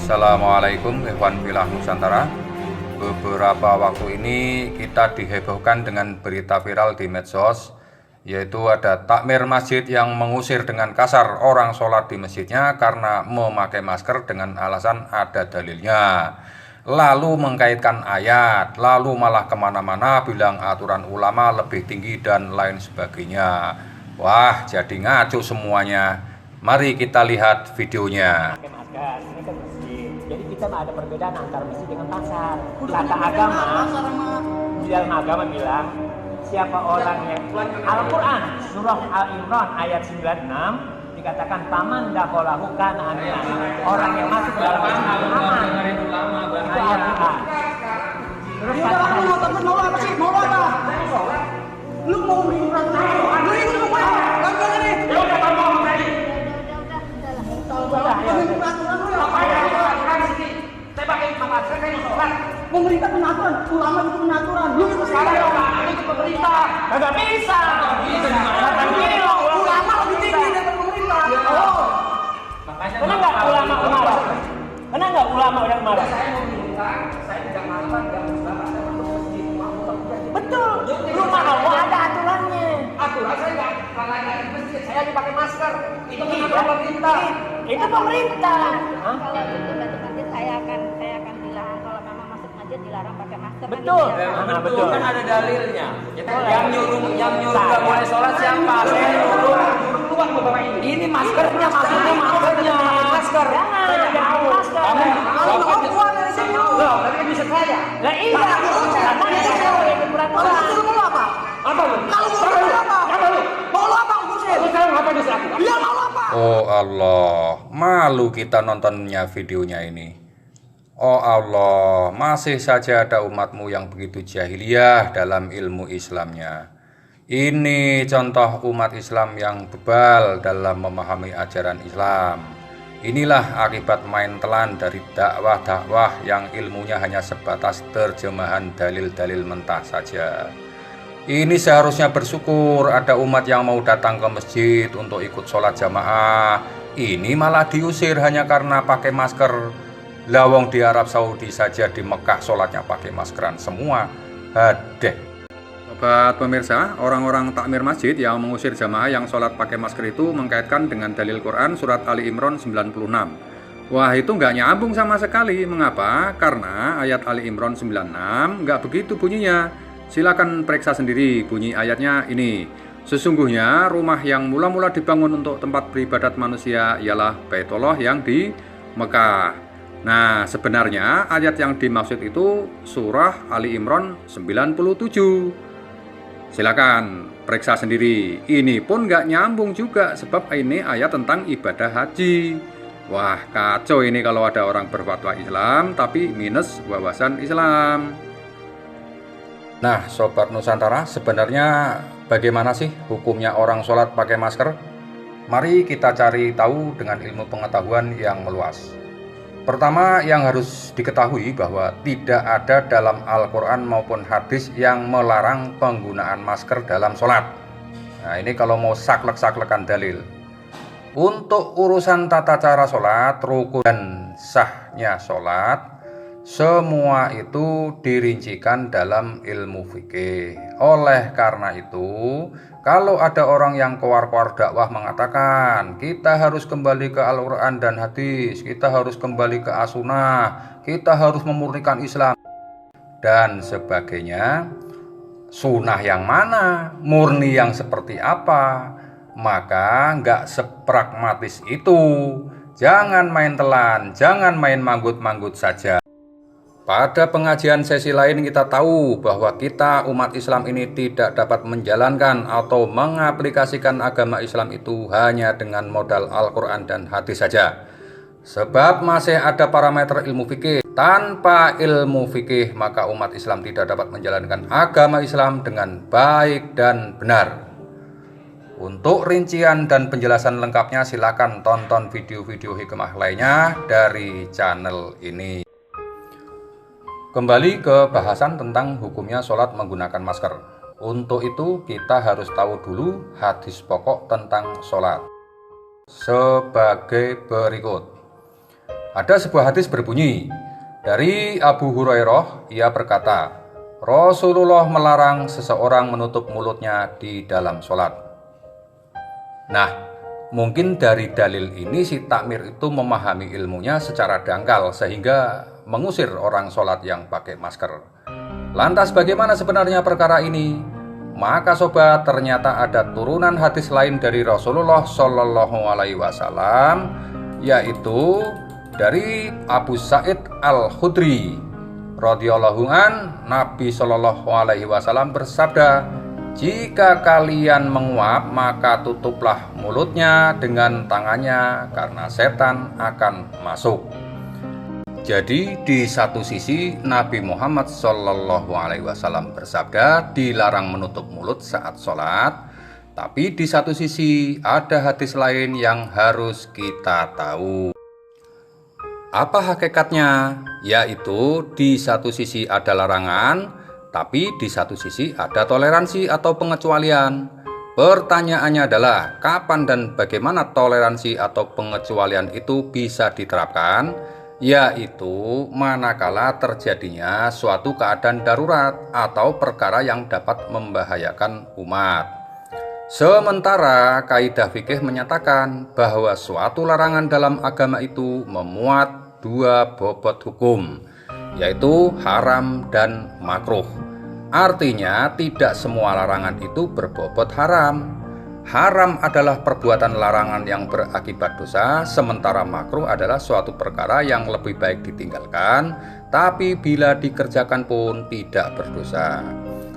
Assalamualaikum ikhwan fillah Nusantara. Beberapa waktu ini kita dihebohkan dengan berita viral di medsos, yaitu ada takmir masjid yang mengusir dengan kasar orang sholat di masjidnya karena memakai masker dengan alasan ada dalilnya. Lalu mengkaitkan ayat, lalu malah kemana-mana bilang aturan ulama lebih tinggi dan lain sebagainya. Wah, jadi ngaco semuanya. Mari kita lihat videonya. Ini kan masjid. Jadi kita ada perbedaan antara masjid dengan pasar. Kata agama, di dalam agama bilang siapa orang yang Al-Quran surah Al-Imran ayat 96 dikatakan paman dakholahu kana aminan. Orang yang masuk ke dalam masjid itu aman. Itu Al-Quran. Terus kata mau apa sih? Mau apa? Lu mau mengurang lu ini mau apa? Gagal ini. Ya udah kamu ngomong tadi. Pemerintah pengaturan, ulama itu pengaturan. Lu itu sekarang itu pemerintah. Kagak bisa. Ulama lebih tinggi daripada pemerintah. Pernah nggak ulama marah? Pernah nggak ulama yang marah? Saya mau bilang, saya tidak marah dan ulama saya masuk masjid. Betul. Rumah Allah ada aturannya. Aturan saya nggak di masjid, saya dipakai masker. Itu pemerintah. Itu pemerintah. Kalau itu berarti nanti saya akan bilang kalau memang masuk masjid dilarang pakai masker. Betul. Kan gitu ya? Betul. Kan ada dalilnya. Yang nyuruh nggak boleh sholat siapa? Saya nyuruh. Ini maskernya, maksudnya maskernya. Masker. Jangan pakai masker. Kalau mau keluar dari sini lu. Tapi bisa saya. Lah iya. Karena kita tahu itu peraturan. Kalau mau apa? Apa lu? Kalau mau apa? Apa lu? Mau lu apa ngurusin? Lu sekarang apa bisa aku? Dia mau apa? Oh Allah, malu kita nontonnya videonya ini. Oh Allah, masih saja ada umatmu yang begitu jahiliyah dalam ilmu Islamnya. Ini contoh umat Islam yang bebal dalam memahami ajaran Islam. Inilah akibat main telan dari dakwah-dakwah yang ilmunya hanya sebatas terjemahan dalil-dalil mentah saja. Ini seharusnya bersyukur ada umat yang mau datang ke masjid untuk ikut sholat jamaah. Ini malah diusir hanya karena pakai masker. Lawang di Arab Saudi saja di Mekah sholatnya pakai maskeran semua. Hadeh. Sobat pemirsa, orang-orang takmir masjid yang mengusir jamaah yang sholat pakai masker itu mengkaitkan dengan dalil Quran surat Ali Imran 96. Wah, itu nggak nyambung sama sekali. Mengapa? Karena ayat Ali Imran 96 nggak begitu bunyinya. Silakan periksa sendiri bunyi ayatnya ini. Sesungguhnya rumah yang mula-mula dibangun untuk tempat beribadat manusia ialah Baitullah yang di Mekah. Nah, sebenarnya ayat yang dimaksud itu surah Ali Imran 97. Silakan periksa sendiri. Ini pun nggak nyambung juga sebab ini ayat tentang ibadah haji. Wah, kacau ini kalau ada orang berfatwa Islam tapi minus wawasan Islam. Nah, Sobat Nusantara, sebenarnya bagaimana sih hukumnya orang sholat pakai masker? Mari kita cari tahu dengan ilmu pengetahuan yang meluas. Pertama yang harus diketahui bahwa tidak ada dalam Al-Quran maupun hadis yang melarang penggunaan masker dalam sholat. Nah, ini kalau mau saklek-saklekan dalil. Untuk urusan tata cara sholat, rukun dan sahnya sholat, semua itu dirincikan dalam ilmu fikih. Oleh karena itu, kalau ada orang yang keluar-keluar dakwah mengatakan kita harus kembali ke Al-Quran dan hadis, kita harus kembali ke as-sunnah, kita harus memurnikan Islam dan sebagainya, sunnah yang mana, murni yang seperti apa, maka nggak sepragmatis itu. Jangan main telan, jangan main manggut-manggut saja. Pada pengajian sesi lain kita tahu bahwa kita umat Islam ini tidak dapat menjalankan atau mengaplikasikan agama Islam itu hanya dengan modal Al-Quran dan hadis saja. Sebab masih ada parameter ilmu fikih. Tanpa ilmu fikih maka umat Islam tidak dapat menjalankan agama Islam dengan baik dan benar. Untuk rincian dan penjelasan lengkapnya silakan tonton video-video hikmah lainnya dari channel ini. Kembali ke bahasan tentang hukumnya sholat menggunakan masker. Untuk itu kita harus tahu dulu hadis pokok tentang sholat sebagai berikut. Ada sebuah hadis berbunyi, dari Abu Hurairah, ia berkata, Rasulullah melarang seseorang menutup mulutnya di dalam sholat. Nah, mungkin dari dalil ini si takmir itu memahami ilmunya secara dangkal sehingga mengusir orang sholat yang pakai masker. Lantas bagaimana sebenarnya perkara ini? Maka sobat, ternyata ada turunan hadis lain dari Rasulullah Shallallahu Alaihi Wasallam, yaitu dari Abu Sa'id Al-Khudri radhiyallahu an, Nabi Shallallahu Alaihi Wasallam bersabda, jika kalian menguap maka tutuplah mulutnya dengan tangannya karena setan akan masuk. Jadi di satu sisi Nabi Muhammad Shallallahu Alaihi Wasallam bersabda dilarang menutup mulut saat sholat, tapi di satu sisi ada hadis lain yang harus kita tahu. Apa hakikatnya? Yaitu di satu sisi ada larangan, tapi di satu sisi ada toleransi atau pengecualian. Pertanyaannya adalah kapan dan bagaimana toleransi atau pengecualian itu bisa diterapkan? Yaitu manakala terjadinya suatu keadaan darurat atau perkara yang dapat membahayakan umat. Sementara kaidah fikih menyatakan bahwa suatu larangan dalam agama itu memuat dua bobot hukum, yaitu haram dan makruh. Artinya tidak semua larangan itu berbobot haram. Haram adalah perbuatan larangan yang berakibat dosa, sementara makruh adalah suatu perkara yang lebih baik ditinggalkan, tapi bila dikerjakan pun tidak berdosa.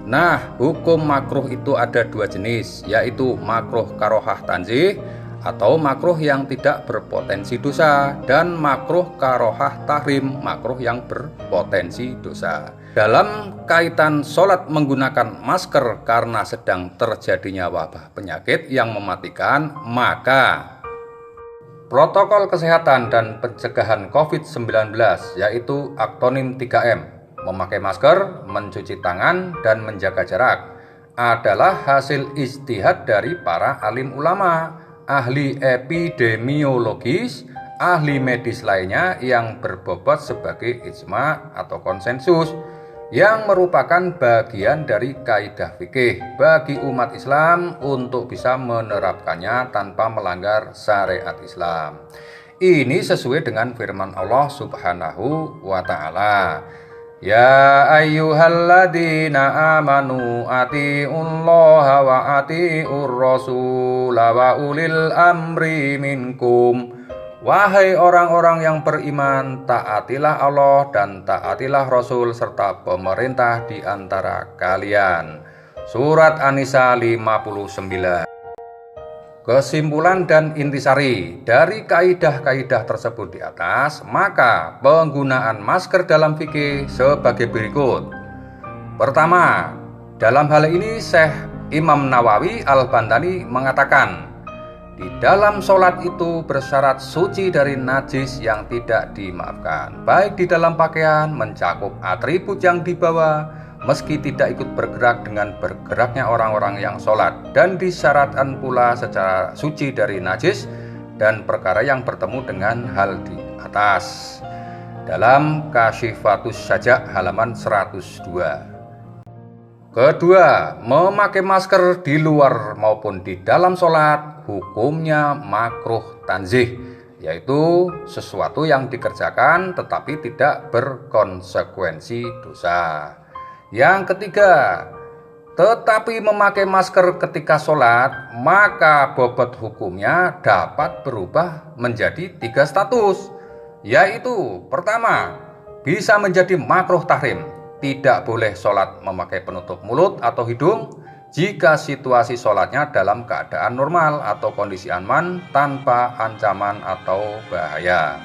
Nah, hukum makruh itu ada dua jenis, yaitu makruh karohah tanzih atau makruh yang tidak berpotensi dosa, dan makruh karohah tahrim, makruh yang berpotensi dosa. Dalam kaitan sholat menggunakan masker karena sedang terjadinya wabah penyakit yang mematikan, maka protokol kesehatan dan pencegahan COVID-19 yaitu akronim 3M, memakai masker, mencuci tangan, dan menjaga jarak, adalah hasil ijtihad dari para alim ulama, ahli epidemiologis, ahli medis lainnya yang berbobot sebagai ijma atau konsensus, yang merupakan bagian dari kaidah fikih bagi umat Islam untuk bisa menerapkannya tanpa melanggar syariat Islam. Ini sesuai dengan firman Allah Subhanahu wa ta'ala. Ya ayyuhalladzina amanu atiullaha wa atiur rasula wa ulil amri minkum. Wahai orang-orang yang beriman, taatilah Allah dan taatilah Rasul serta pemerintah di antara kalian. Surat An-Nisa 59. Kesimpulan dan intisari dari kaidah-kaidah tersebut di atas, maka penggunaan masker dalam fikih sebagai berikut. Pertama, dalam hal ini Syekh Imam Nawawi Al-Bantani mengatakan, di dalam sholat itu bersyarat suci dari najis yang tidak dimaafkan, baik di dalam pakaian, mencakup atribut yang dibawa, meski tidak ikut bergerak dengan bergeraknya orang-orang yang sholat, dan disyaratkan pula secara suci dari najis dan perkara yang bertemu dengan hal di atas. Dalam Kasyifatus Sajak halaman 102. Kedua, memakai masker di luar maupun di dalam sholat hukumnya makruh tanzih, yaitu sesuatu yang dikerjakan tetapi tidak berkonsekuensi dosa. Yang ketiga, tetapi memakai masker ketika sholat, maka bobot hukumnya dapat berubah menjadi 3 status, yaitu pertama, bisa menjadi makruh tahrim, tidak boleh sholat memakai penutup mulut atau hidung jika situasi sholatnya dalam keadaan normal atau kondisi aman tanpa ancaman atau bahaya.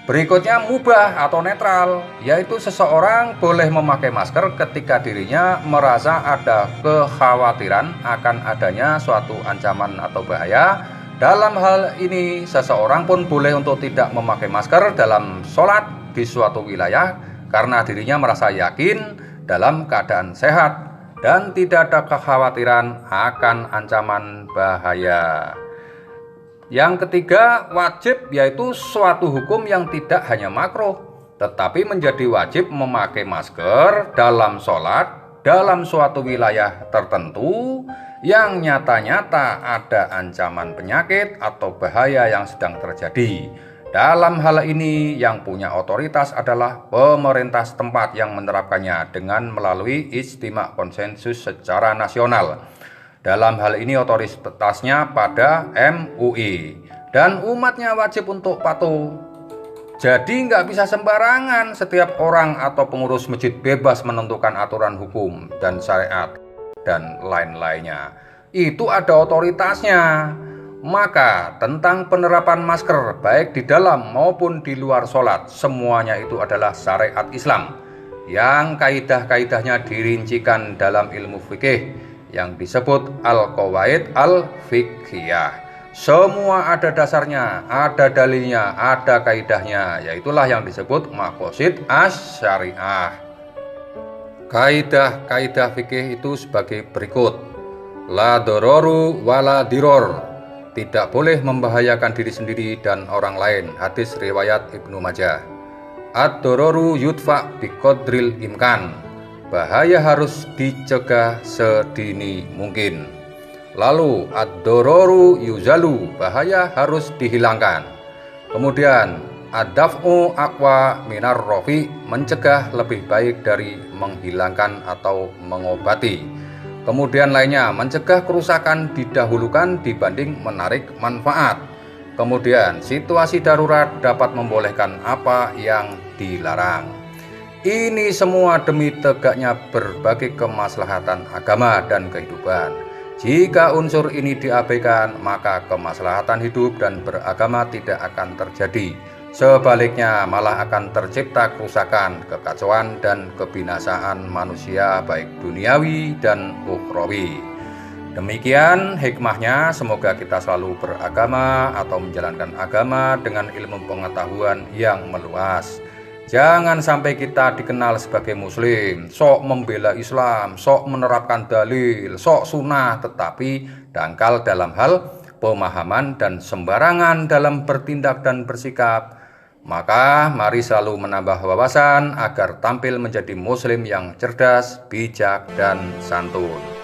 Berikutnya mubah atau netral, yaitu seseorang boleh memakai masker ketika dirinya merasa ada kekhawatiran akan adanya suatu ancaman atau bahaya. Dalam hal ini, seseorang pun boleh untuk tidak memakai masker dalam sholat di suatu wilayah karena dirinya merasa yakin dalam keadaan sehat dan tidak ada kekhawatiran akan ancaman bahaya. Yang ketiga, wajib yaitu suatu hukum yang tidak hanya makruh, tetapi menjadi wajib memakai masker dalam sholat dalam suatu wilayah tertentu yang nyata-nyata ada ancaman penyakit atau bahaya yang sedang terjadi. Dalam hal ini yang punya otoritas adalah pemerintah setempat yang menerapkannya dengan melalui ijtima' konsensus secara nasional. Dalam hal ini otoritasnya pada MUI dan umatnya wajib untuk patuh. Jadi nggak bisa sembarangan setiap orang atau pengurus masjid bebas menentukan aturan hukum dan syariat dan lain-lainnya. Itu ada otoritasnya. Maka tentang penerapan masker baik di dalam maupun di luar sholat, semuanya itu adalah syariat Islam yang kaidah-kaidahnya dirincikan dalam ilmu fikih yang disebut al-qawaid al-fiqhiyah. Semua ada dasarnya, ada dalilnya, ada kaidahnya, yaitulah yang disebut maqasid asy-syariah. Kaidah-kaidah fikih itu sebagai berikut. La dororu wala diror. Tidak boleh membahayakan diri sendiri dan orang lain. Hadis riwayat Ibnu Majah. Ad-dororu yudfa biqadril imkan. Bahaya harus dicegah sedini mungkin. Lalu ad-dororu yuzalu. Bahaya harus dihilangkan. Kemudian ad-daf'u aqwa minar rofi. Mencegah lebih baik dari menghilangkan atau mengobati. Kemudian lainnya mencegah kerusakan didahulukan dibanding menarik manfaat. Kemudian situasi darurat dapat membolehkan apa yang dilarang. Ini semua demi tegaknya berbagai kemaslahatan agama dan kehidupan. Jika unsur ini diabaikan, maka kemaslahatan hidup dan beragama tidak akan terjadi. Sebaliknya malah akan tercipta kerusakan, kekacauan, dan kebinasaan manusia baik duniawi dan ukhrawi. Demikian hikmahnya, semoga kita selalu beragama atau menjalankan agama dengan ilmu pengetahuan yang meluas. Jangan sampai kita dikenal sebagai muslim, sok membela Islam, sok menerapkan dalil, sok sunnah, tetapi dangkal dalam hal pemahaman dan sembarangan dalam bertindak dan bersikap. Maka mari selalu menambah wawasan agar tampil menjadi muslim yang cerdas, bijak, dan santun.